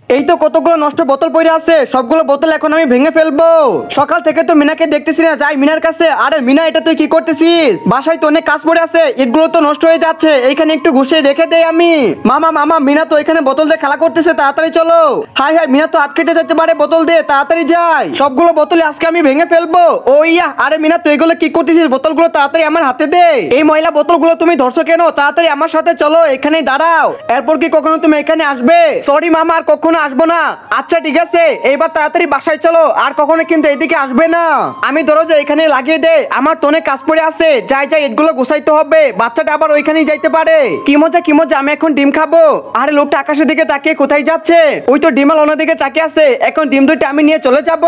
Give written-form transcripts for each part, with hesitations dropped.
এই তো কতগুলো নষ্ট বোতল পড়ে আছে, সবগুলো বোতল এখন আমি ভেঙে ফেলবো। সকাল থেকে তো মিনাকে দেখতেছি না, যাই মিনার কাছে। আরে মিনা, এটা তুই কি করতেছিস? বাসায় তো অনেক কাজ পড়ে আছে, এগুলো তো নষ্ট হয়ে যাচ্ছে, এইখানে একটু ঘুষে রেখে দেই আমি। মামা মামা, মিনা তো এখানে বোতল দিয়ে খেলা করতেছে, তাড়াতাড়ি চলো। হাই হাই, মিনা তো হাত কেটে যেতে পারে, বোতল দিয়ে তাড়াতাড়ি যাই। সবগুলো বোতল আজকে আমি ভেঙে ফেলবো। ও ইয়া, আরে মিনা তুই এগুলো কি করতেছিস? বোতলগুলো তাড়াতাড়ি আমার হাতে দে। এই ময়লা বোতলগুলো তুমি ধরছো কেন? তাড়াতাড়ি আমার সাথে চলো, এখানেই দাঁড়াও। এরপর কি কখনো তুমি এখানে আসবে? সরি মামা, আর কখনো আসবো না। আচ্ছা ঠিক আছে, এইবার তাড়াতাড়ি বাসায় চলো, আর কখনো কিন্তু এইদিকে আসবে না। আমি দরজা এখানে লাগিয়ে দে, আমার তো অনেক কাজ পড়ে আছে। যাই যাই, এগুলো গুছাইতে হবে, বাচ্চাটা আবার ওইখানেই যাইতে পারে। কি মজা কি মজা, আমি এখন ডিম খাবো। আরে লোকটা আকাশের দিকে তাকিয়ে কোথায় যাচ্ছে? ওই তো ডিমাল ওনার দিকে তাকিয়ে আছে, এখন ডিম দুইটা আমি নিয়ে চলে যাব।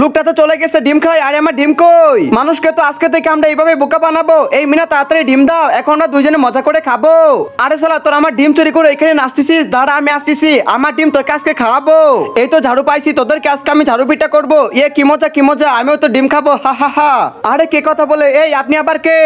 লোকটা তো চলে গেছে ডিম খাই, আরে আমার ডিম কই? মানুষকে তো আজকে থেকে আমরা এইভাবে বোকা বানাবো। এই মিনা তাড়াতাড়ি ডিম দাও, এখন আমরা দুইজনে মজা করে খাবো। আরে শালা, তোর আমার ডিম চুরি করে এখানে নাচতেছিস? দাঁড়া, আমি আসতেছি, আমার ডিম তোর কাছকে খাওয়াবো। এই তো ঝাড়ু পাইছি, তোদের আজকে আমি ঝাড়ু পিটা করবো। ইয়ে কি মজা কি মজা, আমিও তো ডিম খাবো, হা হা হা। আরে কে কথা বলে? এই আপনি আবার কে?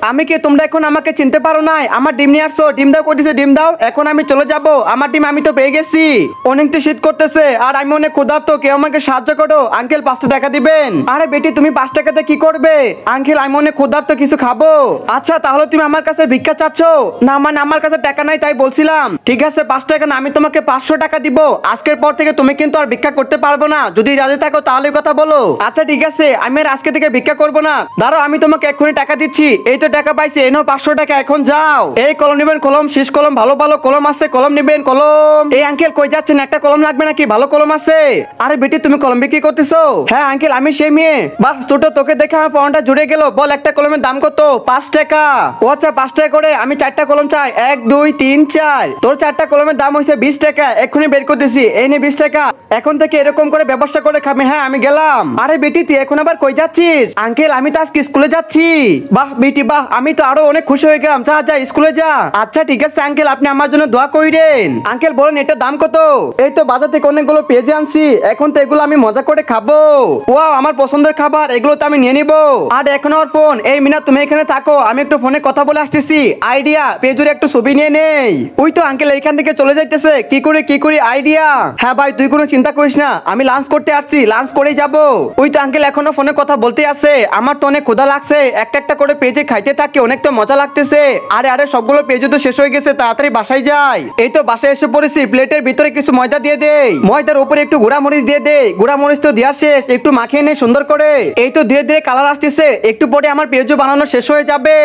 আমি কে? তোমরা এখন আমাকে চিনতে পারো নাই? আমার ডিম নিয়ে আসছো, ডিম দাও করতেছে, ডিম দাও, এখন আমি চলে যাব। আমার ডিম আমি তো পেয়ে গেছি। অনেক তো শীত করতেছে, আর আমি অনেক ক্ষুধার্ত, কেউ আমাকে সাহায্য করো। আঙ্কেল 5 টাকা দিবেন? আরে বেটি, তুমি 5 টাকাতে কি করবে? আঙ্কেল আমি অনেক ক্ষুধার্ত, কিছু খাবো। আচ্ছা তাহলে তুমি আমার কাছে ভিক্ষা চাচ্ছ? না মানে আমার কাছে টাকা নাই তাই বলছিলাম। ঠিক আছে 5 টাকা না, আমি তোমাকে 500 টাকা দিব। আজকের পর থেকে তুমি কিন্তু আর ভিক্ষা করতে পারবো না, যদি রাজি থাকো তাহলে কথা বলো। আচ্ছা ঠিক আছে, আমি আর আজকে থেকে ভিক্ষা করবো না। দাঁড়াও, আমি তোমাকে এক্ষুনি টাকা দিচ্ছি। এই তো টাকা পাইছি, এই নাও 500 টাকা, এখন যাও। এই কলম নেবেন? কলম, শীষ কলম, ভালো ভালো কলম আছে, কলম নেবেন? কলম। এই আঙ্কেল কই যাচ্ছেন? একটা কলম লাগবে নাকি? ভালো কলম আছে। আরে বেটি, তুমি কলম বিক্রি করতেছো? হ্যাঁ আঙ্কেল, আমি সেই মেয়ে। বাহ ছোট, তোকে দেখে আমার পড়াটা জুড়ে গেল। বল একটা কলমের দাম কত? 5 টাকা। ও আচ্ছা 5 টাকা করে, আমি 4টা কলম চাই। 1 2 3 4। তোর 4টা কলমের দাম হয়েছে 20 টাকা, এক্ষুনি বের করতেছি। এই নে 20 টাকা, এখন থেকে এরকম করে ব্যবসা করে খাবে। হ্যাঁ আমি গেলাম। আরে বেটি, তুই এখন আবার কই যাচ্ছিস? আঙ্কেল আমি তো আজকে স্কুলে যাচ্ছি। বাহ বেটি বাহ, আমি তো আরো অনেক খুশি হয়ে গেলাম। যা যা স্কুলে যা। আচ্ছা ঠিক আছে আঙ্কেল, আপনি আমার জন্য দোয়া কইরেন। আঙ্কেল বলেন এটার দাম কত? এই তো বাজার থেকে অনেকগুলো পেঁয়াজ আনছি, এখন তো এগুলো আমি মজা করে খাবো। ওয়াও, আমার পছন্দের খাবার, এগুলো তো আমি নিয়ে নিবো। আর এখন আর ফোন। এই মিনা তুমি এখানে থাকো, আমি একটু ফোনে কথা বলে আসতেছি। আইডিয়া, পেজুরে একটু ছবি নিয়ে নেই। ওই তো আঙ্কেল এইখান থেকে চলে যাইতেছে। কি করি আইডিয়া? হ্যাঁ ভাই, তুই কোনো চিন্তা করিস না, আমি লাঞ্চ করতে আসছি, লাঞ্চ করেই যাবো। ওই তো আঙ্কেল এখনো ফোনে কথা বলতে আছে। আমার তো অনেক ক্ষুধা লাগছে, একটা একটা করে পেজে খাইতে থাকি, অনেক তো মজা লাগতেছে। আরে আরে সবগুলো পেজও তো শেষ হয়ে গেছে, তাড়াতাড়ি বাসায় যাই। এই তো বাসায় এসে পড়েছি, প্লেটের ভিতরে কিছু ময়দা দিয়ে দেই, ময়দার উপরে একটু গুঁড়া মরিচ দিয়ে দেই। গুঁড়া মরিচ তো দেওয়া শেষ, একটু মাখিয়ে নেই সুন্দর করে। এই তো ধীরে ধীরে কালার আসতেছে, একটু পরে আমার পেজও বানানো শেষ হয়ে যাবে।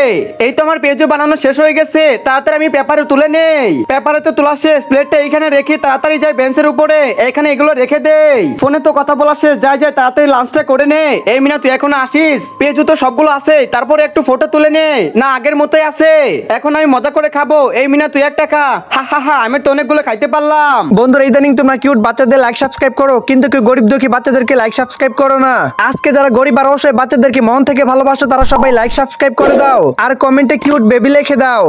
এই তো আমার পেজও বানানো শেষ হয়ে গেছে, তাড়াতাড়ি আমি পেপারে তুলে নেই। পেপারে তো তোলা শেষ, প্লেটটা এইখানে রেখে তাড়াতাড়ি যাই বেঞ্চের উপরে, এখানে এগুলো রেখে দেই। ফোনে তো কথা বলা শেষ, যাই যাই তাড়াতাড়ি লাঞ্চটা করে নে। এই মিনা তুই এখনো আসিস? পেজও তো সবগুলো আছে, তারপরে একটু ফটো তুলে নে। না আগের মতোই আছে, এখন আমি মজা করে খাবো। এই মিনা তুই একটা খা। হা হা হা, আমি তো অনেকগুলো খাইতে পারলাম। বন্ধুরা ইদানিং তোমরা কিউট বাচ্চাদের লাইক সাবস্ক্রাইব করো, কিন্তু কেউ গরিব দুঃখী বাচ্চাদেরকে লাইক সাবস্ক্রাইব করো না। আজকে যারা গরিব আর অবশ্যই বাচ্চাদেরকে মন থেকে ভালোবাসো, তারা সবাই লাইক সাবস্ক্রাইব করে দাও, আর কমেন্টে কিউট বেবি লিখে দাও।